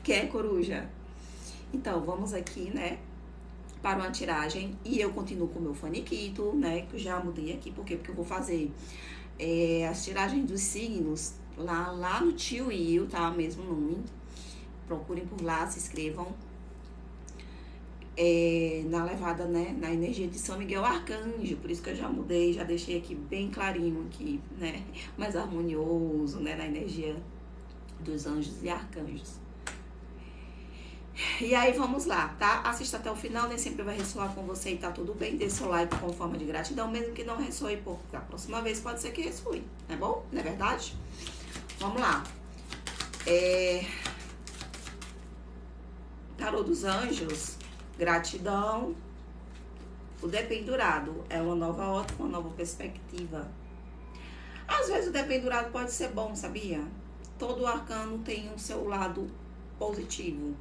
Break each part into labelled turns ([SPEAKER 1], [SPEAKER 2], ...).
[SPEAKER 1] Que é coruja. Então, vamos aqui, né, para uma tiragem. E eu continuo com o meu faniquito, né, que eu já mudei aqui. Por quê? Porque eu vou fazer as tiragens dos signos lá no Tio Will, tá? Mesmo nome. Procurem por lá, se inscrevam. Na levada, né, na energia de São Miguel Arcanjo, por isso que eu já mudei, já deixei aqui bem clarinho aqui, né, mais harmonioso, né, na energia dos anjos e arcanjos. E aí vamos lá, tá? Assista até o final, nem sempre vai ressoar com você e tá tudo bem, dê seu like com forma de gratidão, mesmo que não ressoe, porque a próxima vez pode ser que ressoe, não é bom? Não é verdade? Vamos lá. Tarô dos Anjos, gratidão. O dependurado é uma nova ótica, uma nova perspectiva. Às vezes o dependurado pode ser bom, sabia? Todo arcano tem o seu lado positivo.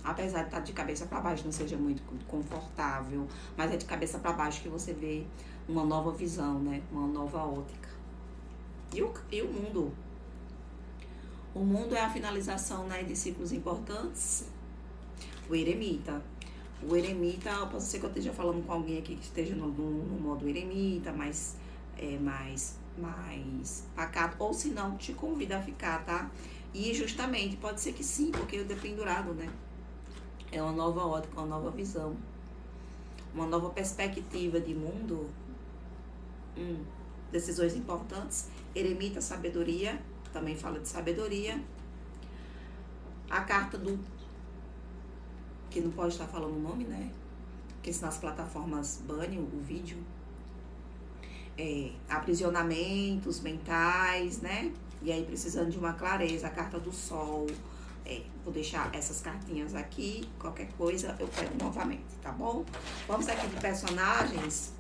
[SPEAKER 1] Apesar de estar de cabeça para baixo, não seja muito confortável, mas é de cabeça para baixo que você vê uma nova visão, né? Uma nova ótica. E o mundo? O mundo é a finalização, né, de ciclos importantes. O eremita. O eremita, pode ser que eu esteja falando com alguém aqui que esteja no modo eremita, mais pacato, ou se não, te convida a ficar, tá? E justamente, pode ser que sim, porque o dependurado, né? É uma nova ótica, uma nova visão, uma nova perspectiva de mundo. Decisões importantes. Eremita, sabedoria, também fala de sabedoria. A carta do... que não pode estar falando o nome, né? Porque senão as plataformas banem o vídeo. Aprisionamentos mentais, né? E aí precisando de uma clareza, a carta do sol. Vou deixar essas cartinhas aqui, qualquer coisa eu pego novamente, tá bom? Vamos aqui de personagens.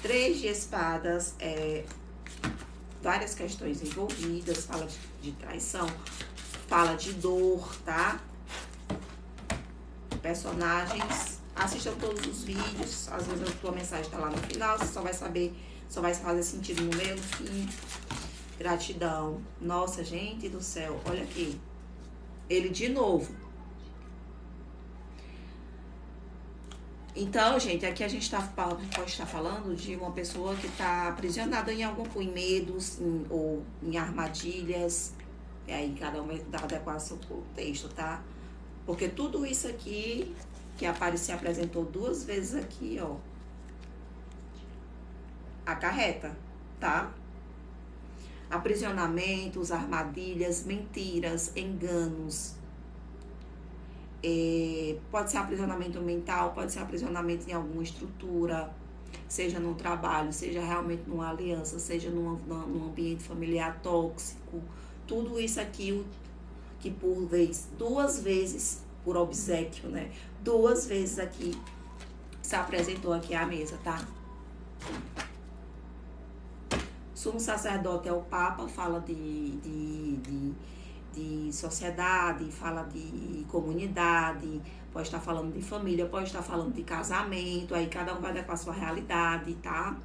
[SPEAKER 1] 3 de espadas, várias questões envolvidas, fala de traição, fala de dor, tá? Personagens, assistam todos os vídeos, às vezes a tua mensagem tá lá no final, você só vai saber, só vai fazer sentido no meio, no fim. Gratidão. Nossa, gente do céu, olha aqui. Ele de novo. Então, gente, aqui a gente pode estar falando de uma pessoa que está aprisionada em medos, ou em armadilhas. E aí cada um vai adequar seu contexto, tá? Porque tudo isso aqui que se apresentou 2 vezes aqui, ó, acarreta, tá? Aprisionamentos, armadilhas, mentiras, enganos. Pode ser aprisionamento mental, pode ser aprisionamento em alguma estrutura, seja no trabalho, seja realmente numa aliança, seja num ambiente familiar tóxico. Tudo isso aqui que por vez, 2 vezes por obséquio, né? 2 vezes aqui se apresentou aqui à mesa, tá? Sumo sacerdote é o Papa, fala de sociedade, fala de comunidade, pode estar falando de família, pode estar falando de casamento, aí cada um vai dar com a sua realidade, tá?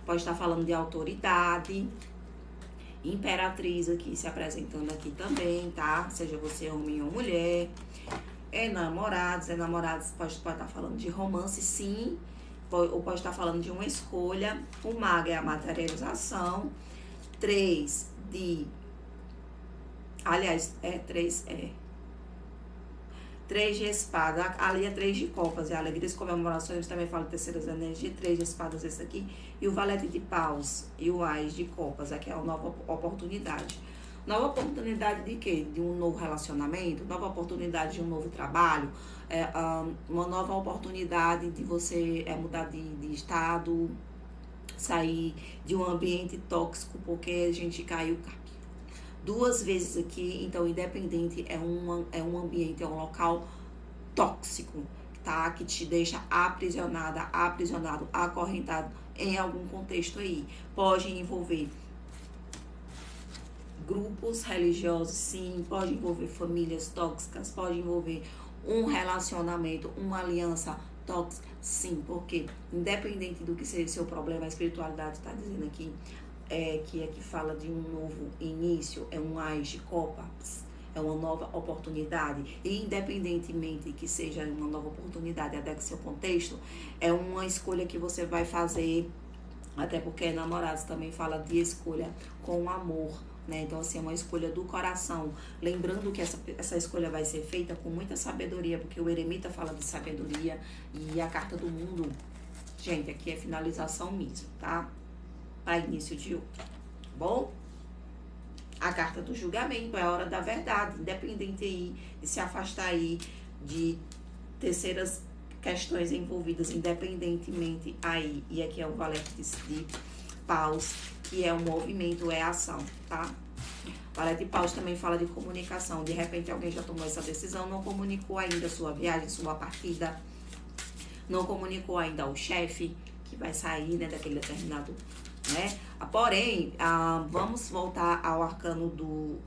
[SPEAKER 1] Pode estar falando de autoridade. Imperatriz aqui se apresentando aqui também, tá? Seja você homem ou mulher. Enamorados pode estar falando de romance, sim, ou pode estar falando de uma escolha. O mago é a materialização. 3 de... Aliás, 3 de espada, ali é 3 de copas, alegrias, comemorações, também fala de terceiras energias, 3 de espadas esse aqui, e o valete de paus, e o ás de copas, aqui é uma nova oportunidade. Nova oportunidade de quê? De um novo relacionamento, nova oportunidade de um novo trabalho, uma nova oportunidade de você mudar de estado, sair de um ambiente tóxico, porque a gente caiu 2 vezes aqui, então independente é um ambiente, é um local tóxico, tá? Que te deixa aprisionado, acorrentado em algum contexto aí. Pode envolver grupos religiosos, sim, pode envolver famílias tóxicas, pode envolver um relacionamento, uma aliança tóxica, sim, porque independente do que seja o seu problema, a espiritualidade está dizendo aqui, que fala de um novo início, é um ás de copas, é uma nova oportunidade. E independentemente que seja uma nova oportunidade, até que seu contexto, é uma escolha que você vai fazer, até porque namorados também fala de escolha com amor, né? Então, assim, é uma escolha do coração. Lembrando que essa escolha vai ser feita com muita sabedoria, porque o eremita fala de sabedoria e a carta do mundo, gente, aqui é finalização mesmo, tá? Para início de outro, bom? A carta do julgamento é a hora da verdade, independente aí de se afastar aí de terceiras questões envolvidas, independentemente aí. E aqui é o valete de paus, que é o movimento, é a ação, tá? Valete de paus também fala de comunicação. De repente alguém já tomou essa decisão, não comunicou ainda sua viagem, sua partida, não comunicou ainda ao chefe que vai sair, né, daquele determinado, né? Porém, vamos voltar ao arcano do...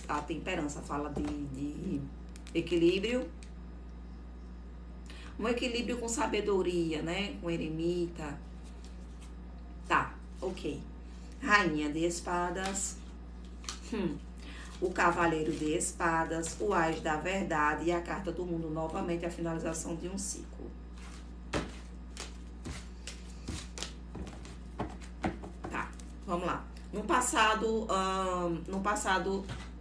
[SPEAKER 1] A temperança fala de equilíbrio. Um equilíbrio com sabedoria, né? Com eremita. Tá, ok. Rainha de espadas. O cavaleiro de espadas. O ás da verdade. E a carta do mundo, novamente, a finalização de um ciclo. Tá, vamos lá. No passado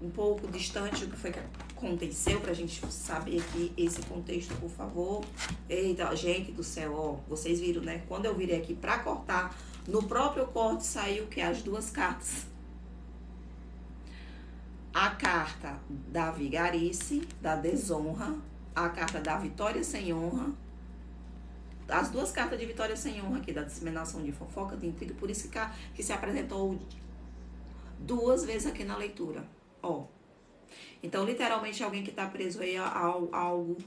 [SPEAKER 1] um pouco distante, o que foi que aconteceu, pra gente saber aqui esse contexto, por favor. Eita, gente do céu, ó, vocês viram, né? Quando eu virei aqui pra cortar, no próprio corte saiu que as duas cartas. A carta da vigarice, da desonra, a carta da vitória sem honra. As duas cartas de vitória sem honra aqui, da disseminação de fofoca, de intriga, por isso que se apresentou duas vezes aqui na leitura, ó. Então, literalmente, alguém que tá preso aí a algo,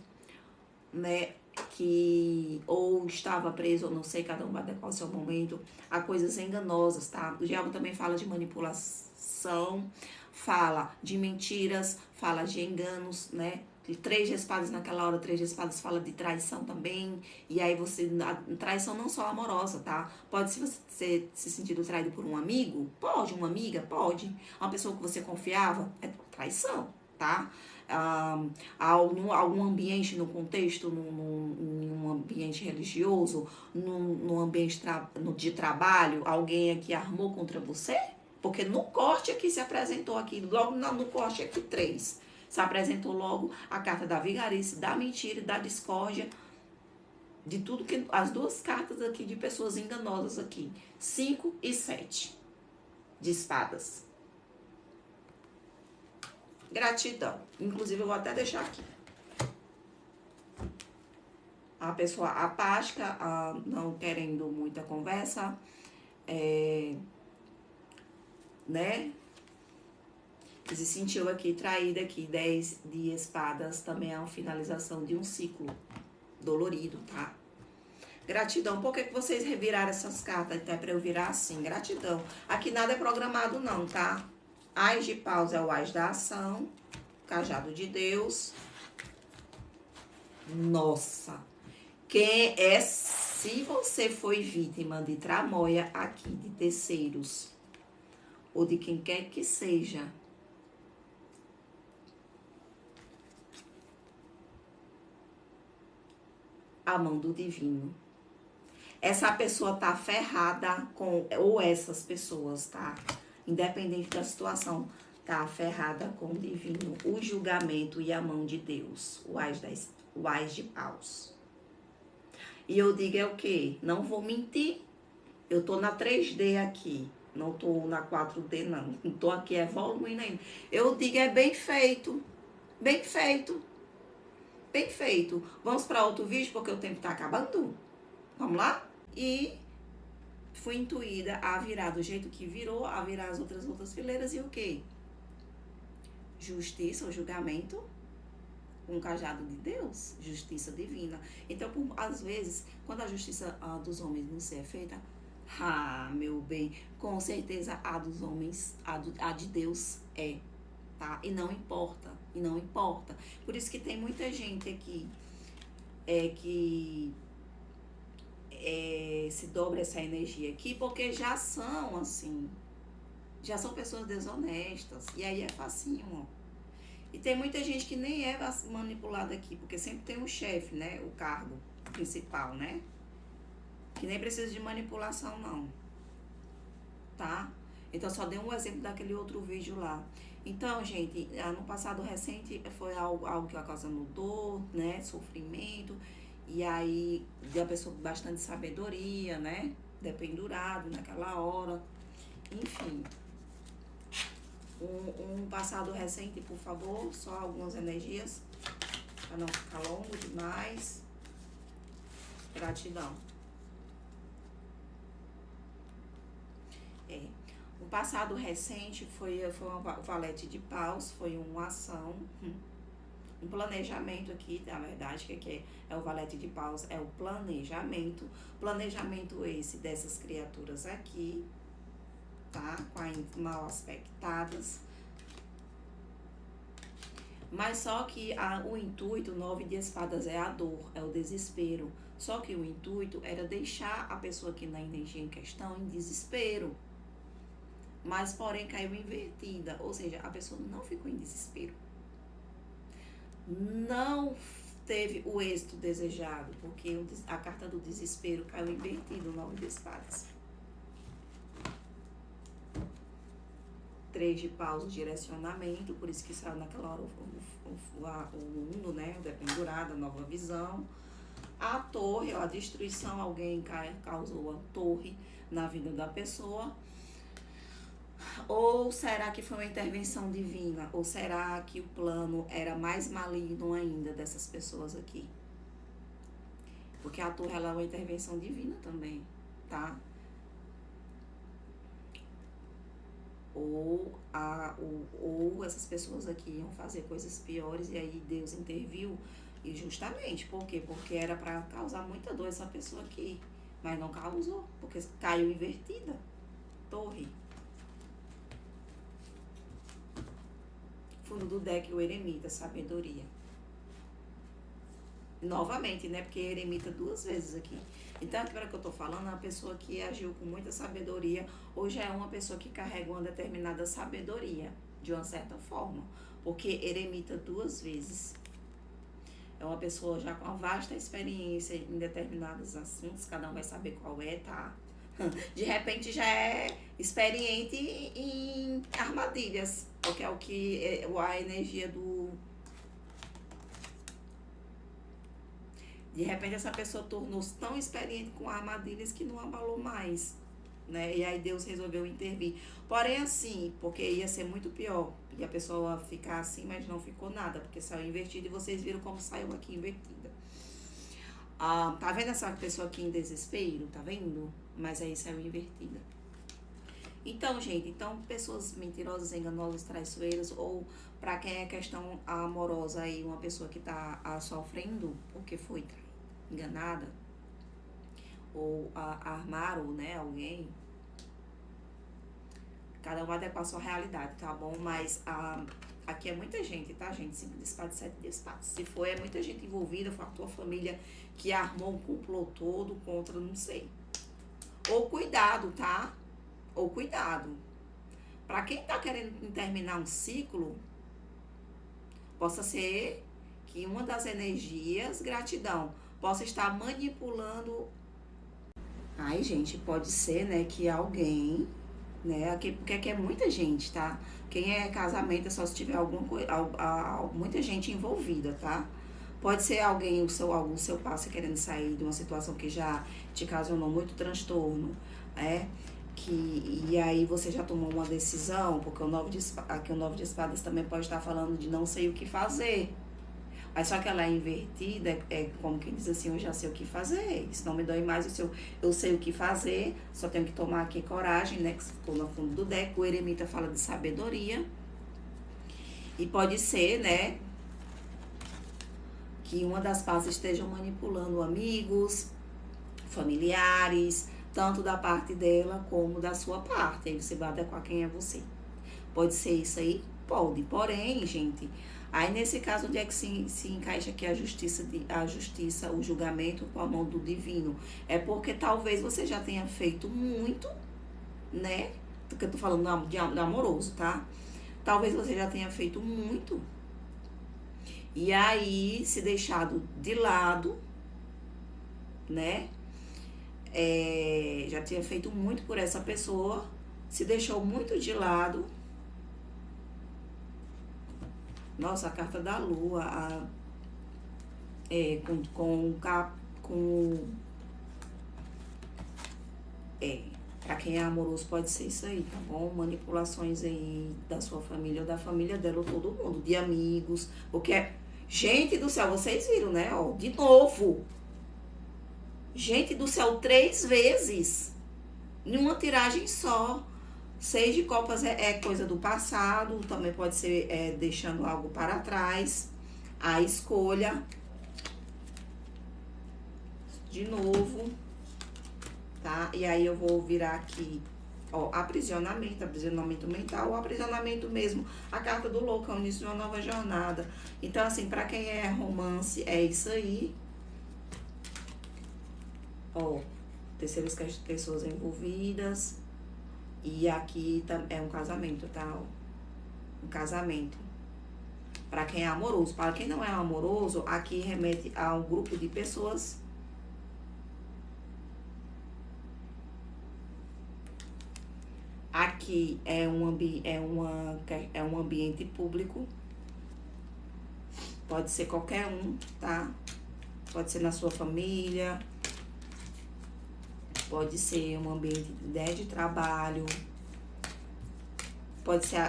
[SPEAKER 1] né, que ou estava preso, ou não sei, cada um vai adequar o seu momento, a coisas enganosas, tá? O diabo também fala de manipulação, fala de mentiras, fala de enganos, né? Três de espadas naquela hora, três de espadas fala de traição também. E aí traição não só amorosa, tá? Pode você se sentir traído por um amigo? Pode, uma amiga? Pode. Uma pessoa que você confiava? É traição, tá? Algum ambiente, no contexto, num ambiente religioso, num ambiente de trabalho, alguém aqui armou contra você? Porque no corte aqui se apresentou aqui, logo no corte aqui 3. Se apresentou logo a carta da vigarice, da mentira, da discórdia, de tudo que... As duas cartas aqui de pessoas enganosas aqui. 5 e 7 de espadas. Gratidão. Inclusive, eu vou até deixar aqui. A pessoa apática, não querendo muita conversa, né? Se sentiu aqui traída aqui, 10 de espadas, também é uma finalização de um ciclo dolorido, tá? Gratidão. Por que vocês reviraram essas cartas? Até pra eu virar assim, gratidão. Aqui nada é programado não, tá? Ás de paus é o ás da ação, cajado de Deus. Nossa! Quem é, se você foi vítima de tramóia aqui, de terceiros, ou de quem quer que seja, a mão do divino. Essa pessoa tá ferrada com... Ou essas pessoas, tá? Independente da situação, tá ferrada com o divino, o julgamento e a mão de Deus. O ás de paus. E eu digo é o quê? Não vou mentir. Eu tô na 3D aqui. Não tô na 4D, não. Não tô aqui evoluindo ainda. Eu digo é bem feito. Bem feito. Bem feito. Vamos para outro vídeo, porque o tempo tá acabando. Vamos lá? E fui intuída a virar do jeito que virou, a virar as outras fileiras e o quê? Justiça, o julgamento, um cajado de Deus, justiça divina. Então, às vezes, quando a justiça dos homens não se é feita, meu bem, com certeza a dos homens, a de Deus é. Tá? E não importa, e não importa. Por isso que tem muita gente aqui que se dobra essa energia aqui, porque já são assim, já são pessoas desonestas, e aí é facinho, ó. E tem muita gente que nem é manipulada aqui, porque sempre tem um chefe, né, o cargo principal, né, que nem precisa de manipulação não, tá? Então só dei um exemplo daquele outro vídeo lá. Então, gente, no passado recente foi algo que ocasionou dor, né, sofrimento, e aí deu a pessoa bastante sabedoria, né, dependurado naquela hora, enfim. Um passado recente, por favor, só algumas energias, para não ficar longo demais. Gratidão. Um passado recente foi um valete de paus, foi uma ação, um planejamento aqui, na verdade, que é o valete de paus, é o planejamento. Planejamento esse dessas criaturas aqui, tá? Mal aspectadas. Mas só que o intuito, 9 de espadas, é a dor, é o desespero. Só que o intuito era deixar a pessoa aqui na energia em questão em desespero. Mas, porém, caiu invertida. Ou seja, a pessoa não ficou em desespero. Não teve o êxito desejado, porque a carta do desespero caiu invertida, o 9 de espadas. 3 de paus, direcionamento, por isso que saiu naquela hora o mundo, né? O dependurado, a nova visão. A torre, ó, a destruição, alguém causou a torre na vida da pessoa. Ou será que foi uma intervenção divina? Ou será que o plano era mais maligno ainda dessas pessoas aqui? Porque a torre, ela é uma intervenção divina também, tá? Ou essas pessoas aqui iam fazer coisas piores e aí Deus interviu. E justamente, por quê? Porque era para causar muita dor essa pessoa aqui. Mas não causou, porque caiu invertida. Torre. Fundo do deck, o eremita, sabedoria. Novamente, né? Porque eremita 2 vezes aqui. Então, aqui para que eu tô falando, é uma pessoa que agiu com muita sabedoria, ou já é uma pessoa que carrega uma determinada sabedoria, de uma certa forma. Porque eremita 2 vezes. É uma pessoa já com uma vasta experiência em determinados assuntos, cada um vai saber qual é, tá? De repente já é experiente em armadilhas, porque é o que a energia do... De repente essa pessoa tornou-se tão experiente com armadilhas que não abalou mais, né? E aí Deus resolveu intervir. Porém assim, porque ia ser muito pior, e a pessoa ficar assim, mas não ficou nada, porque saiu invertido e vocês viram como saiu aqui invertida. Tá vendo essa pessoa aqui em desespero? Tá vendo? Mas aí saiu invertida. Então, gente, pessoas mentirosas, enganosas, traiçoeiras, ou para quem é questão amorosa aí, uma pessoa que tá sofrendo porque foi enganada, ou armaram, né, alguém, cada um vai adequar a sua realidade, tá bom? Mas aqui é muita gente, tá, gente? 5 de espadas, 7 de espadas. Se for, é muita gente envolvida, foi a tua família que armou um complô todo contra, não sei. Ou cuidado, tá? Ou cuidado. Pra quem tá querendo terminar um ciclo, possa ser que uma das energias, gratidão, possa estar manipulando. Ai, gente, pode ser, né, que alguém, né, aqui, porque aqui é muita gente, tá? Quem é casamento é só se tiver alguma coisa, muita gente envolvida, tá? Pode ser alguém, algum seu passe querendo sair de uma situação que já te ocasionou muito transtorno, e aí você já tomou uma decisão, porque o 9 de espadas também pode estar falando de não sei o que fazer. Mas só que ela é invertida, é como quem diz assim, eu já sei o que fazer, isso não me dói mais, eu sei o que fazer, só tenho que tomar aqui coragem, né, que ficou no fundo do deck. O eremita fala de sabedoria. E pode ser, né, que uma das partes estejam manipulando amigos, familiares, tanto da parte dela como da sua parte. Aí você vai adequar quem é você. Pode ser isso aí, Pode. Porém, gente, aí nesse caso, onde é que se encaixa aqui a justiça, o julgamento com a mão do divino? É porque talvez você já tenha feito muito, né? Porque eu tô falando de amoroso, tá? Talvez você já tenha feito muito. E aí, se deixado de lado, né? Já tinha feito muito por essa pessoa, se deixou muito de lado. Nossa, a carta da lua, pra quem é amoroso pode ser isso aí, tá bom? Manipulações aí da sua família ou da família dela ou todo mundo, de amigos, porque, gente do céu, vocês viram, né? Ó, de novo. Gente do céu, 3 vezes, em uma tiragem só. 6 de copas é coisa do passado, também pode ser deixando algo para trás. A escolha. De novo. Tá? E aí eu vou virar aqui, ó, aprisionamento mental, ou aprisionamento mesmo. A carta do louco, é o início de uma nova jornada. Então, assim, pra quem é romance, é isso aí. Ó, terceiras pessoas envolvidas. E aqui é um casamento, tá? Um casamento. Para quem é amoroso. Para quem não é amoroso, aqui remete a um grupo de pessoas. Aqui é um ambiente público. Pode ser qualquer um, tá? Pode ser na sua família. Pode ser um ambiente, né, de trabalho. Pode ser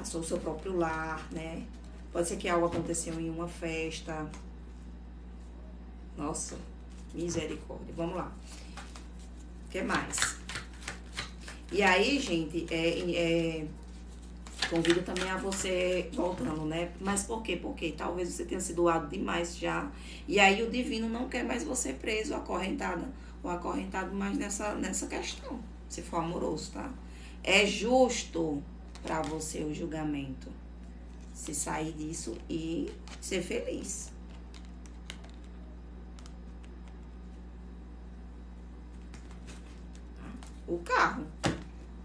[SPEAKER 1] o seu próprio lar, né? Pode ser que algo aconteceu em uma festa. Nossa, misericórdia. Vamos lá. O que mais? E aí, gente, convido também a você, voltando, né? Mas por quê? Porque talvez você tenha sido doado demais já. E aí o divino não quer mais você preso, acorrentada, ou acorrentado mais nessa questão, se for amoroso, tá? É justo pra você o julgamento. Se sair disso e ser feliz. O carro.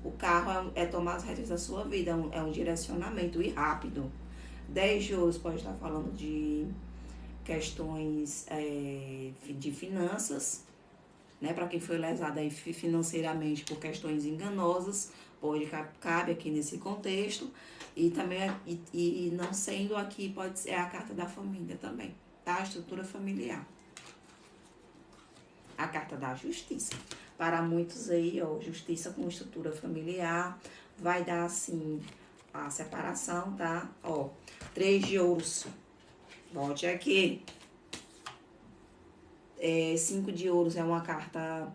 [SPEAKER 1] O carro é tomar as rédeas da sua vida, é um direcionamento e rápido. 10 de ouros pode estar falando de questões de finanças, né? Para quem foi lesado aí financeiramente por questões enganosas, cabe aqui nesse contexto. E também, e não sendo aqui, pode ser a carta da família também, tá? A estrutura familiar. A carta da justiça. Para muitos aí, ó, justiça com estrutura familiar, vai dar, assim, a separação, tá? Ó, 3 de ouros. Volte aqui. 5 de ouros é uma carta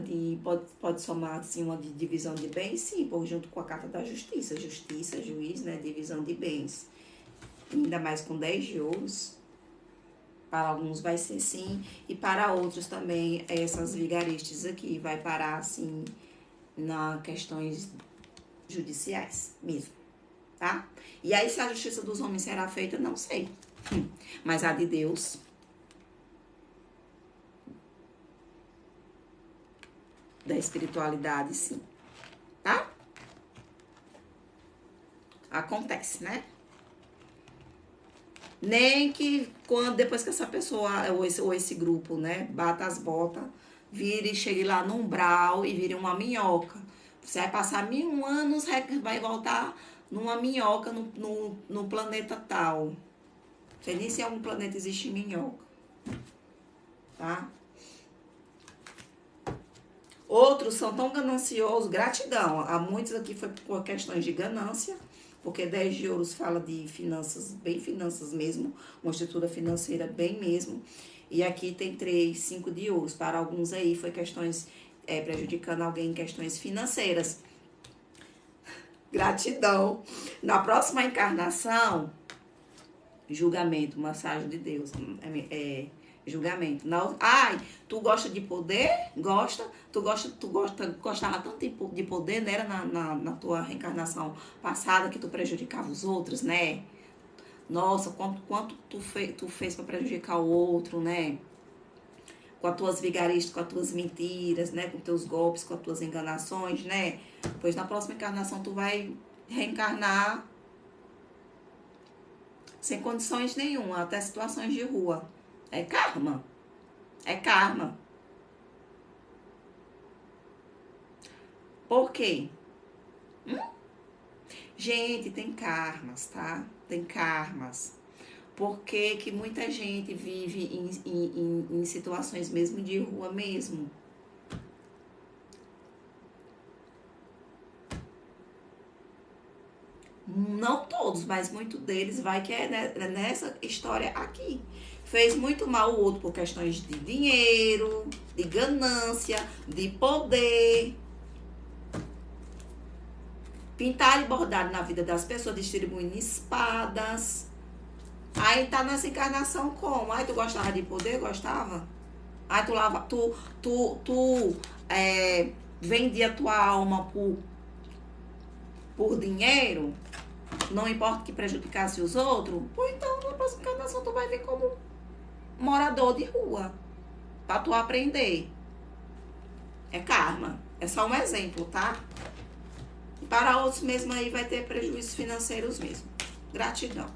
[SPEAKER 1] de, pode somar, assim, uma de divisão de bens, sim, por junto com a carta da justiça. Justiça, juiz, né, divisão de bens. Ainda mais com 10 de ouros. Para alguns vai ser sim, e para outros também, essas vigaristas aqui, vai parar, assim, nas questões judiciais mesmo, tá? E aí, se a justiça dos homens será feita, não sei. Mas a de Deus, da espiritualidade, sim, tá? Acontece, né? Nem que depois que essa pessoa, ou esse grupo, né, bata as botas, vire e chegue lá no umbral e vire uma minhoca. Você vai passar 1000 anos, vai voltar numa minhoca no planeta tal. Não sei nem se em algum planeta existe minhoca. Tá? Outros são tão gananciosos, gratidão. Há muitos aqui foi por questões de ganância. Porque 10 de ouros fala de finanças, bem finanças mesmo, uma estrutura financeira bem mesmo. E aqui tem 3, 5 de ouros. Para alguns aí foi questões prejudicando alguém em questões financeiras. Gratidão. Na próxima encarnação, julgamento, massagem de Deus. Julgamento. Não, ai, tu gosta de poder? Gosta? Gostava tanto de poder, né? Era na tua reencarnação passada que tu prejudicava os outros, né? Nossa, quanto tu fez pra prejudicar o outro, né? Com as tuas vigaristas, com as tuas mentiras, né? Com teus golpes, com as tuas enganações, né? Pois na próxima encarnação tu vai reencarnar sem condições nenhuma, até situações de rua. É karma. É karma. Por quê? Gente, tem karmas, tá? Tem karmas. Por que muita gente vive em situações mesmo de rua mesmo? Não todos, mas muito deles vai que é nessa história aqui. Fez muito mal o outro por questões de dinheiro, de ganância, de poder. Pintar e bordar na vida das pessoas, distribuindo espadas. Aí tá nessa encarnação como? Aí tu gostava de poder? Gostava? Aí tu lava, vendia tua alma por dinheiro? Não importa que prejudicasse os outros? Pois então, na próxima encarnação tu vai vir como morador de rua. Pra tu aprender. É karma. É só um exemplo, tá? E para outros mesmo aí vai ter prejuízos financeiros mesmo. Gratidão.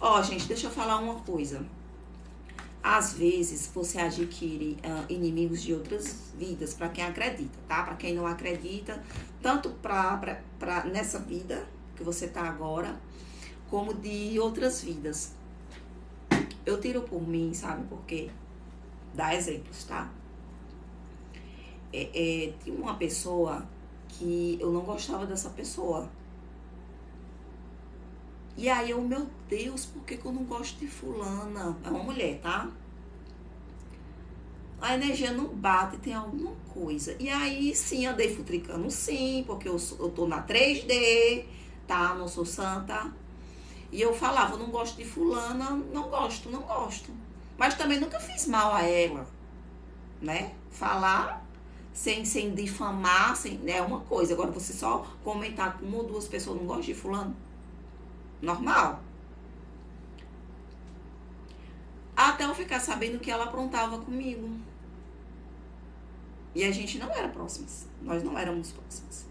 [SPEAKER 1] Ó, gente, deixa eu falar uma coisa. Às vezes você adquire inimigos de outras vidas, para quem acredita, tá? Para quem não acredita, tanto nessa vida que você tá agora, como de outras vidas. Eu tiro por mim, sabe por quê? Dá exemplos, tá? Tinha uma pessoa que eu não gostava dessa pessoa. E aí eu, meu Deus, por que eu não gosto de fulana? É uma mulher, tá? A energia não bate, tem alguma coisa. E aí, sim, andei futricando sim, porque eu tô na 3D, tá? Não sou santa. E eu falava, eu não gosto de fulana, não gosto. Mas também nunca fiz mal a ela, né? Falar sem difamar, é uma coisa. Agora, você só comentar com uma ou duas pessoas, não gosto de fulano, normal. Até eu ficar sabendo que ela aprontava comigo. E a gente não era próximas. Nós não éramos próximas.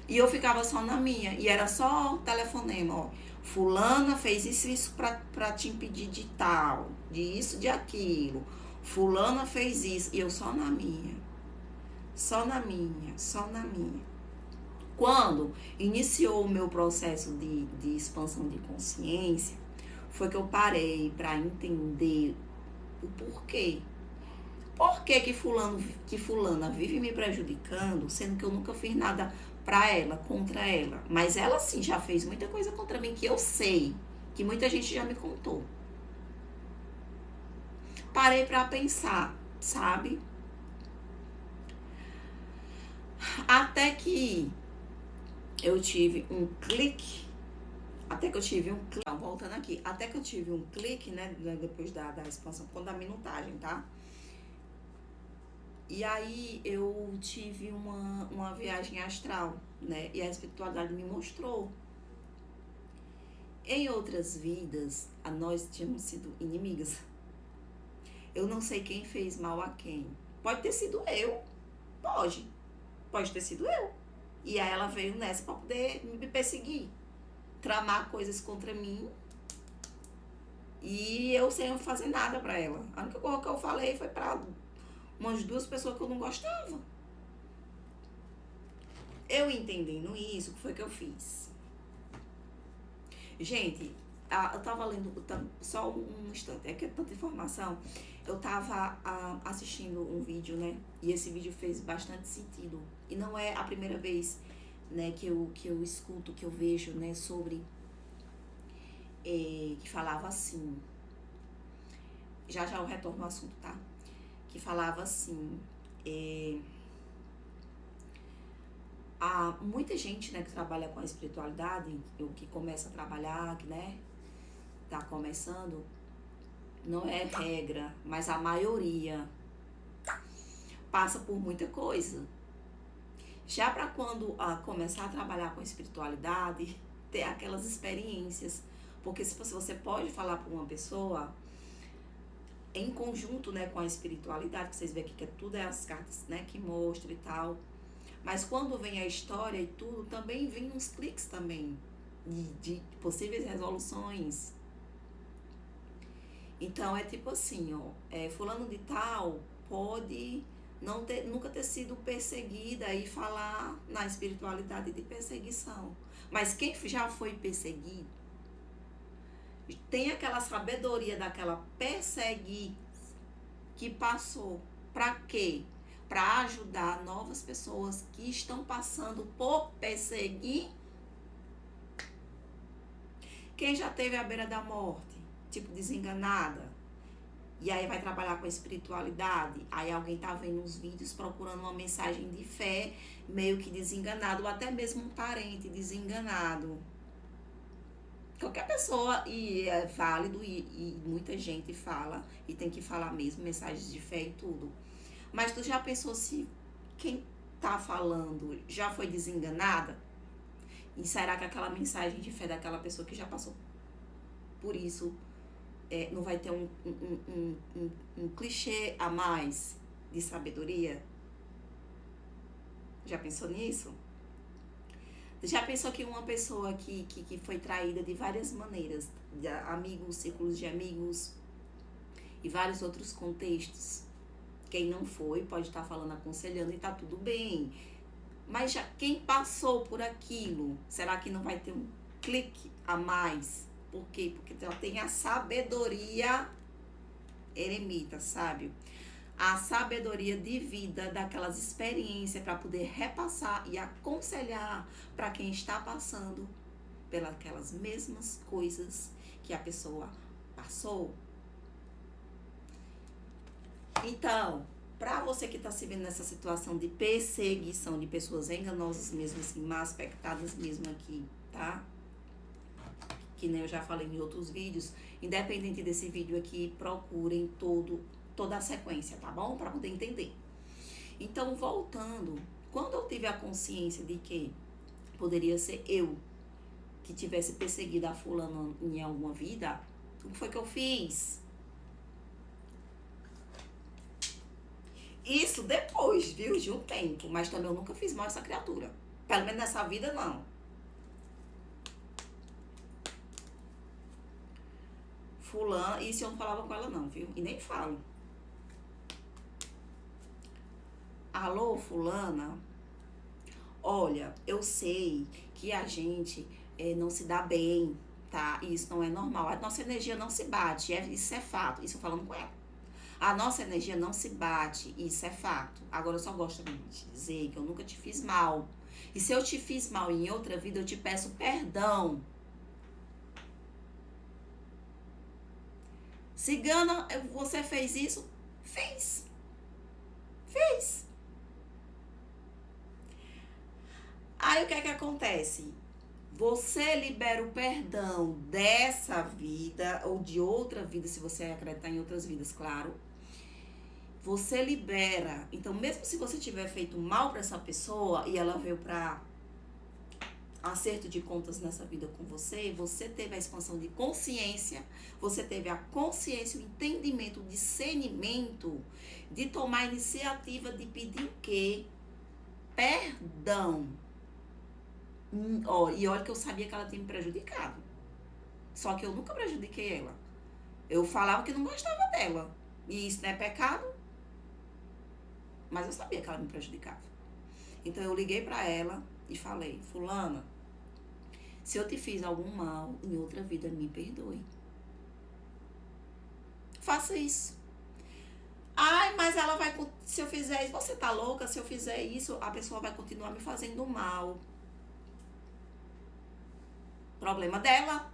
[SPEAKER 1] E eu ficava só na minha. E era só telefonema, ó. Fulana fez isso pra te impedir de tal. De isso, de aquilo. Fulana fez isso. E eu só na minha. Só na minha. Quando iniciou o meu processo de expansão de consciência, foi que eu parei pra entender o porquê. Por que fulana vive me prejudicando, sendo que eu nunca fiz nada pra ela, contra ela. Mas ela sim já fez muita coisa contra mim que eu sei, que muita gente já me contou. Parei pra pensar, sabe? Até que eu tive um clique. Voltando aqui. Até que eu tive um clique, né? Depois da expansão, quando da minutagem, tá? E aí eu tive uma viagem astral, né? E a espiritualidade me mostrou. Em outras vidas, nós tínhamos sido inimigas. Eu não sei quem fez mal a quem. Pode ter sido eu. Pode ter sido eu. E aí ela veio nessa pra poder me perseguir. Tramar coisas contra mim. E eu sem fazer nada pra ela. A única coisa que eu falei foi pra umas duas pessoas que eu não gostava. Eu entendendo isso, o que foi que eu fiz? Gente, eu tava lendo, só um instante, é que é tanta informação. Eu tava assistindo um vídeo, né? E esse vídeo fez bastante sentido. E não é a primeira vez, né, que eu escuto, que eu vejo, né, sobre... que falava assim... Já eu retorno ao assunto, tá? Que falava assim... há muita gente, né, que trabalha com a espiritualidade, ou que começa a trabalhar, né, tá começando, não é regra, mas a maioria passa por muita coisa. Já para quando começar a trabalhar com espiritualidade, ter aquelas experiências. Porque se você pode falar para uma pessoa em conjunto, né, com a espiritualidade, que vocês veem aqui que tudo é as cartas, né, que mostram e tal. Mas quando vem a história e tudo, também vem uns cliques também de possíveis resoluções. Então é tipo assim, ó, fulano de tal pode nunca ter sido perseguida e falar na espiritualidade de perseguição. Mas quem já foi perseguido tem aquela sabedoria daquela perseguir que passou. Para quê? Para ajudar novas pessoas que estão passando por perseguir. Quem já teve à beira da morte, tipo desenganada, e aí vai trabalhar com a espiritualidade, aí alguém tá vendo uns vídeos procurando uma mensagem de fé, meio que desenganado, ou até mesmo um parente desenganado. Qualquer pessoa, e é válido, e muita gente fala, e tem que falar mesmo, mensagens de fé e tudo. Mas tu já pensou se quem tá falando já foi desenganada? E será que aquela mensagem de fé daquela pessoa que já passou por isso não vai ter um clichê a mais de sabedoria? Já pensou nisso? Já pensou que uma pessoa que foi traída de várias maneiras, de amigos, círculos de amigos e vários outros contextos, quem não foi pode estar falando, aconselhando e tá tudo bem. Mas já quem passou por aquilo, será que não vai ter um clique a mais? Por quê? Porque já tem a sabedoria eremita, sábio. A sabedoria de vida daquelas experiências para poder repassar e aconselhar para quem está passando pelas mesmas coisas que a pessoa passou. Então, para você que está se vendo nessa situação de perseguição de pessoas enganosas mesmo assim, mal aspectadas mesmo aqui, tá? Que nem eu já falei em outros vídeos, independente desse vídeo aqui, procurem toda a sequência, tá bom? Para poder entender. Então, voltando, quando eu tive a consciência de que poderia ser eu que tivesse perseguido a fulana em alguma vida, o que foi que eu fiz? Isso depois, viu, de um tempo. Mas também eu nunca fiz mal a essa criatura. Pelo menos nessa vida, não. Fulana, isso eu não falava com ela não, viu? E nem falo. Alô, fulana? Olha, eu sei que a gente não se dá bem, tá? Isso não é normal. A nossa energia não se bate, isso é fato. Isso eu falando com ela. A nossa energia não se bate, isso é fato. Agora eu só gosto de te dizer que eu nunca te fiz mal. E se eu te fiz mal em outra vida, eu te peço perdão. Cigana, você fez isso? Fez. Fez. Aí o que é que acontece? Você libera o perdão dessa vida ou de outra vida, se você acreditar em outras vidas, claro. Você libera. Então, mesmo se você tiver feito mal para essa pessoa e ela veio para acerto de contas nessa vida com você, você teve a expansão de consciência, você teve a consciência, o entendimento, o discernimento de tomar a iniciativa de pedir o quê? Perdão. E olha que eu sabia que ela tinha me prejudicado. Só que eu nunca prejudiquei ela. Eu falava que não gostava dela. E isso não é pecado. Mas eu sabia que ela me prejudicava. Então eu liguei pra ela e falei: fulana, se eu te fiz algum mal em outra vida, me perdoe. Faça isso. Ai, mas ela vai... Se eu fizer isso, você tá louca? Se eu fizer isso, a pessoa vai continuar me fazendo mal. Problema dela.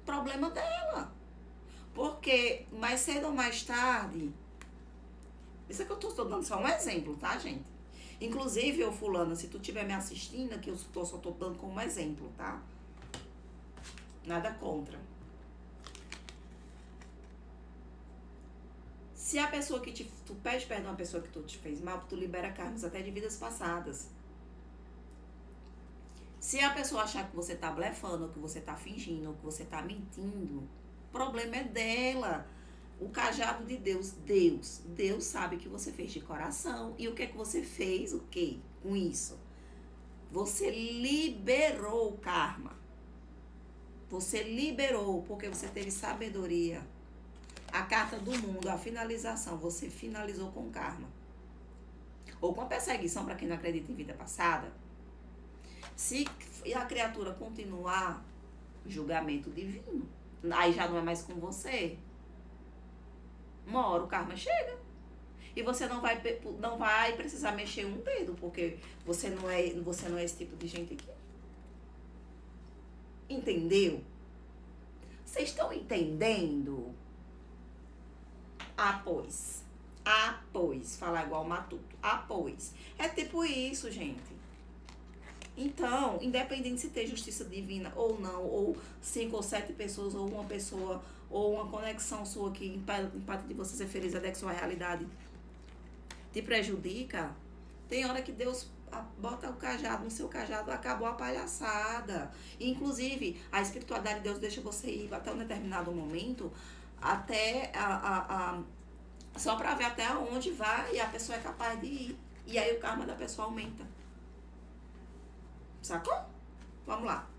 [SPEAKER 1] Problema dela. Porque mais cedo ou mais tarde... Isso é que eu tô dando só um exemplo, tá, gente? Inclusive, ô fulana, se tu estiver me assistindo aqui, eu só tô dando como exemplo, tá? Nada contra. Se a pessoa que tu pede perdão a pessoa que tu te fez mal, tu libera karmas até de vidas passadas. Se a pessoa achar que você tá blefando, que você tá fingindo, que você tá mentindo, o problema é dela. O cajado de Deus sabe que você fez de coração. E o que é que você fez? O quê? Com isso? Você liberou o karma. Você liberou porque você teve sabedoria. A carta do mundo, a finalização, você finalizou com karma. Ou com a perseguição para quem não acredita em vida passada. Se a criatura continuar, julgamento divino. Aí já não é mais com você. Uma hora o karma chega. E você não vai precisar mexer um dedo, porque você não é esse tipo de gente aqui. Entendeu? Vocês estão entendendo? Pois. Falar igual Matuto. Pois. É tipo isso, gente. Então, independente se tem justiça divina ou não, ou 5 ou 7 pessoas, ou uma pessoa, ou uma conexão sua que impacta de você ser feliz, até que sua realidade te prejudica, tem hora que Deus bota o cajado no seu cajado, acabou a palhaçada. Inclusive, a espiritualidade de Deus deixa você ir até um determinado momento, até só para ver até onde vai e a pessoa é capaz de ir. E aí o karma da pessoa aumenta. Sacou? Vamos lá.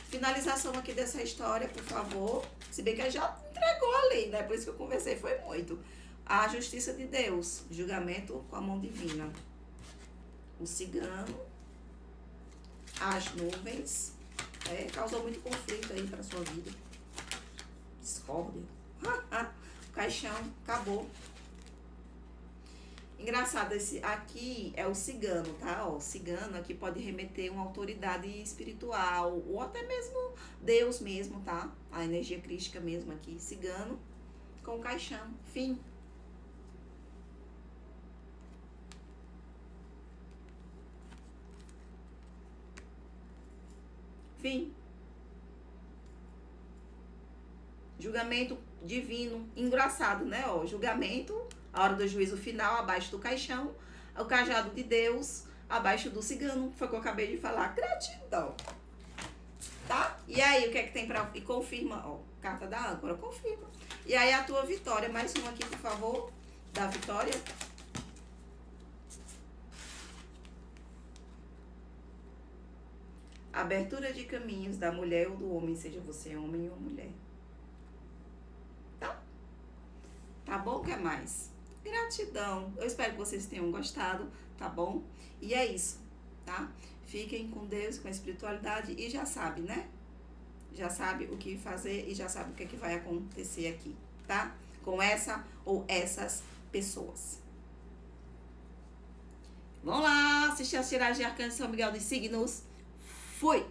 [SPEAKER 1] Finalização aqui dessa história, por favor. Se bem que ele já entregou ali, né? Por isso que eu conversei, foi muito. A justiça de Deus, julgamento com a mão divina. O cigano, as nuvens, causou muito conflito aí pra sua vida. Discórdia. O caixão, acabou. Engraçado, esse aqui é o cigano, tá? Ó, cigano aqui pode remeter uma autoridade espiritual, ou até mesmo Deus mesmo, tá? A energia crística mesmo aqui. Cigano com caixão. Fim. Fim. Julgamento divino. Engraçado, né? Ó, julgamento, a hora do juízo final, abaixo do caixão. O cajado de Deus, abaixo do cigano. Foi o que eu acabei de falar. Gratidão. Tá? E aí, o que é que tem pra... E confirma, ó, carta da âncora, confirma. E aí, a tua vitória. Mais uma aqui, por favor, da vitória. Abertura de caminhos da mulher ou do homem, seja você homem ou mulher. Tá? Tá bom? O que mais? Gratidão. Eu espero que vocês tenham gostado, tá bom? E é isso, tá? Fiquem com Deus, com a espiritualidade e já sabe, né? Já sabe o que fazer e já sabe o que é que vai acontecer aqui, tá? Com essa ou essas pessoas. Vamos lá assistir as tiragens de Arcanjo São Miguel dos Signos. Fui!